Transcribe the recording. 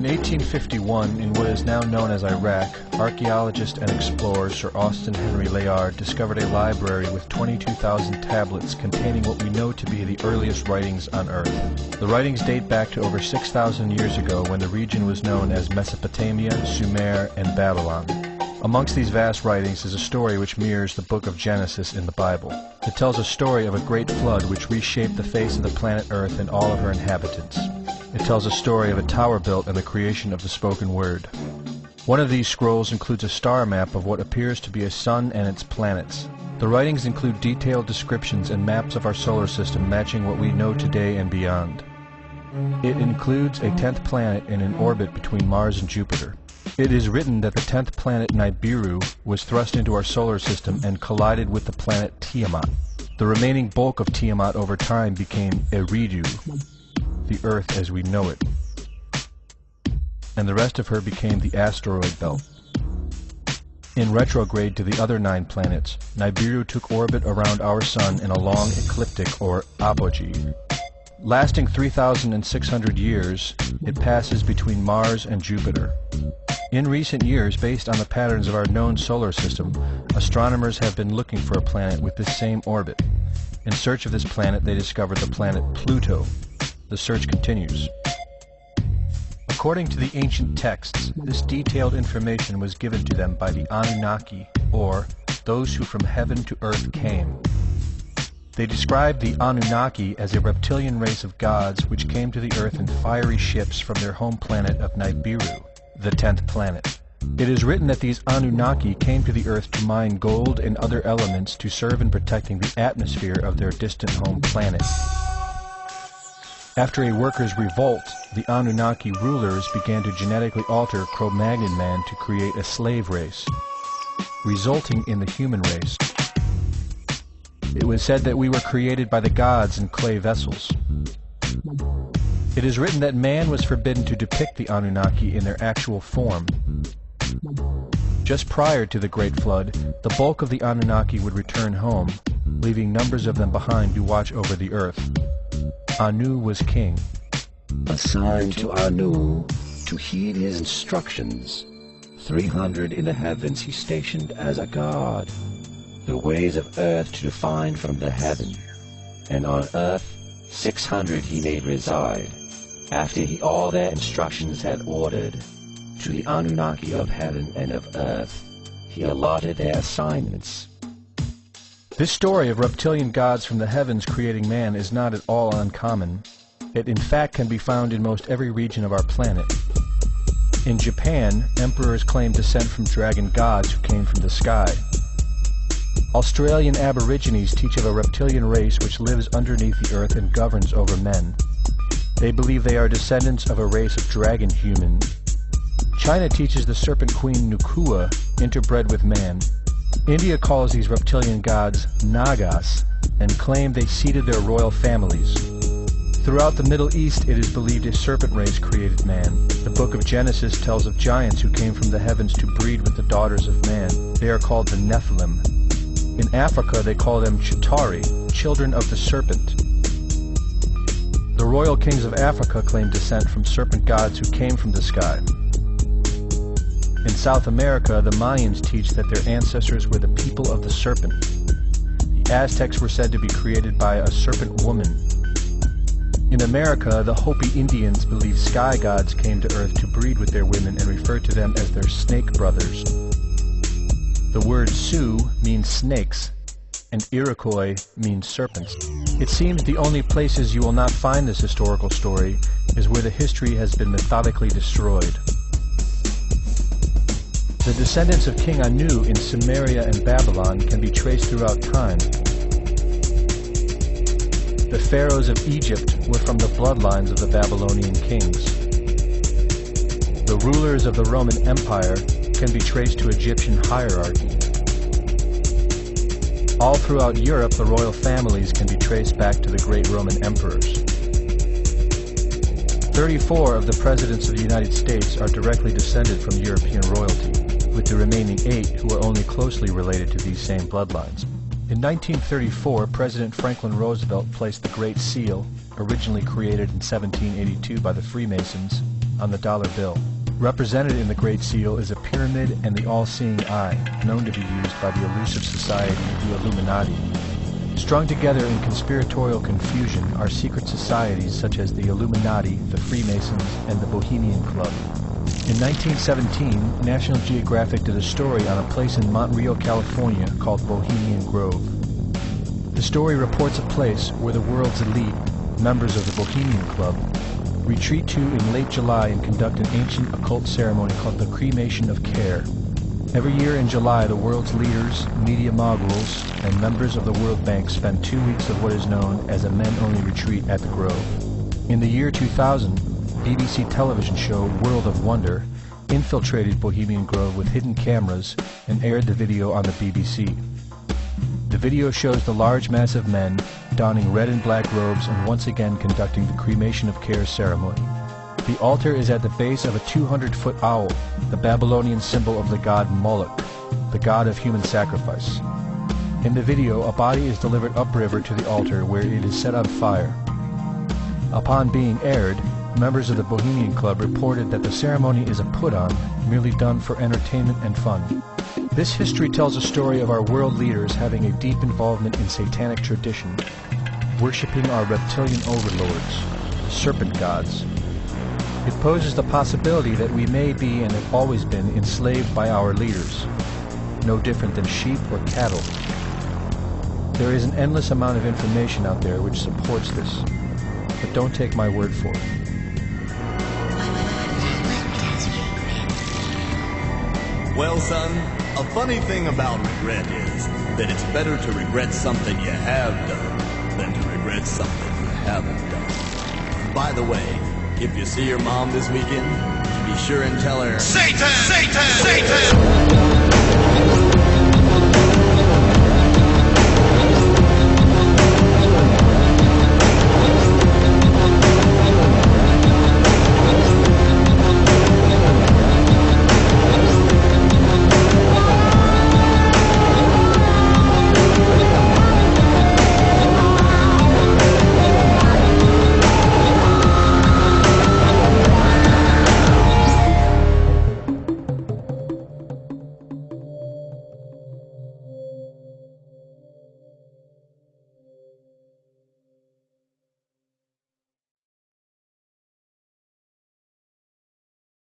1851, in what is now known as Iraq, archaeologist and explorer Sir Austin Henry Layard discovered a library with 22,000 tablets containing what we know to be the earliest writings on Earth. The writings date back to over 6,000 years ago when the region was known as Mesopotamia, Sumer, and Babylon. Amongst these vast writings is a story which mirrors the book of Genesis in the Bible. It tells a story of a great flood which reshaped the face of the planet Earth and all of her inhabitants. It tells a story of a tower built and the creation of the spoken word. One of these scrolls includes a star map of what appears to be a sun and its planets. The writings include detailed descriptions and maps of our solar system matching what we know today and beyond. It includes a 10th planet in an orbit between Mars and Jupiter. It is written that the 10th planet Nibiru was thrust into our solar system and collided with the planet Tiamat. The remaining bulk of Tiamat over time became Eridu, the Earth as we know it, and the rest of her became the asteroid belt. In retrograde to the other 9 planets, Nibiru took orbit around our Sun in a long ecliptic or apogee. Lasting 3,600 years, it passes between Mars and Jupiter. In recent years, based on the patterns of our known solar system, astronomers have been looking for a planet with this same orbit. In search of this planet, they discovered the planet Pluto. The search continues. According to the ancient texts, this detailed information was given to them by the Anunnaki, or those who from heaven to earth came. They described the Anunnaki as a reptilian race of gods which came to the earth in fiery ships from their home planet of Nibiru, the 10th planet. It is written that these Anunnaki came to the earth to mine gold and other elements to serve in protecting the atmosphere of their distant home planet. After a workers' revolt, the Anunnaki rulers began to genetically alter Cro-Magnon man to create a slave race, resulting in the human race. It was said that we were created by the gods in clay vessels. It is written that man was forbidden to depict the Anunnaki in their actual form. Just prior to the Great Flood, the bulk of the Anunnaki would return home, leaving numbers of them behind to watch over the earth. Anu was king. Assigned to Anu to heed his instructions. 300 in the heavens he stationed as a god. The ways of earth to define from the heaven. And on earth 600 he made reside. After he all their instructions had ordered, to the Anunnaki of heaven and of earth he allotted their assignments. This story of reptilian gods from the heavens creating man is not at all uncommon. It in fact can be found in most every region of our planet. In Japan, emperors claim descent from dragon gods who came from the sky. Australian Aborigines teach of a reptilian race which lives underneath the earth and governs over men. They believe they are descendants of a race of dragon human. China teaches the serpent queen Nukua interbred with man. India calls these reptilian gods Nagas and claim they seeded their royal families. Throughout the Middle East, it is believed a serpent race created man. The book of Genesis tells of giants who came from the heavens to breed with the daughters of man. They are called the Nephilim. In Africa, they call them Chitauri, children of the serpent. The royal kings of Africa claim descent from serpent gods who came from the sky. In South America, the Mayans teach that their ancestors were the people of the serpent. The Aztecs were said to be created by a serpent woman. In America, the Hopi Indians believe sky gods came to earth to breed with their women and refer to them as their snake brothers. The word Sioux means snakes, and Iroquois means serpents. It seems the only places you will not find this historical story is where the history has been methodically destroyed. The descendants of King Anu in Sumeria and Babylon can be traced throughout time. The pharaohs of Egypt were from the bloodlines of the Babylonian kings. The rulers of the Roman Empire can be traced to Egyptian hierarchy. All throughout Europe, the royal families can be traced back to the great Roman emperors. 34 of the presidents of the United States are directly descended from European royalty, with the remaining 8 who are only closely related to these same bloodlines. In 1934, President Franklin Roosevelt placed the Great Seal, originally created in 1782 by the Freemasons, on the dollar bill. Represented in the Great Seal is a pyramid and the all-seeing eye, known to be used by the elusive society, the Illuminati. Strung together in conspiratorial confusion are secret societies such as the Illuminati, the Freemasons, and the Bohemian Club. In 1917, National Geographic did a story on a place in Montreal, California called Bohemian Grove. The story reports a place where the world's elite, members of the Bohemian Club, retreat to in late July and conduct an ancient occult ceremony called the Cremation of Care. Every year in July, the world's leaders, media moguls, and members of the World Bank spend 2 weeks of what is known as a men-only retreat at the Grove. In the year 2000, BBC television show World of Wonder infiltrated Bohemian Grove with hidden cameras and aired the video on the BBC. The video shows the large mass of men donning red and black robes and once again conducting the Cremation of Care ceremony. The altar is at the base of a 200-foot owl, the Babylonian symbol of the god Moloch, the god of human sacrifice. In the video, a body is delivered upriver to the altar where it is set on fire. Upon being aired, members of the Bohemian Club reported that the ceremony is a put-on, merely done for entertainment and fun. This history tells a story of our world leaders having a deep involvement in satanic tradition, worshipping our reptilian overlords, the serpent gods. It poses the possibility that we may be and have always been enslaved by our leaders, no different than sheep or cattle. There is an endless amount of information out there which supports this, but don't take my word for it. Well, son, a funny thing about regret is that it's better to regret something you have done than to regret something you haven't done. By the way, if you see your mom this weekend, be sure and tell her, Satan! Satan! Satan!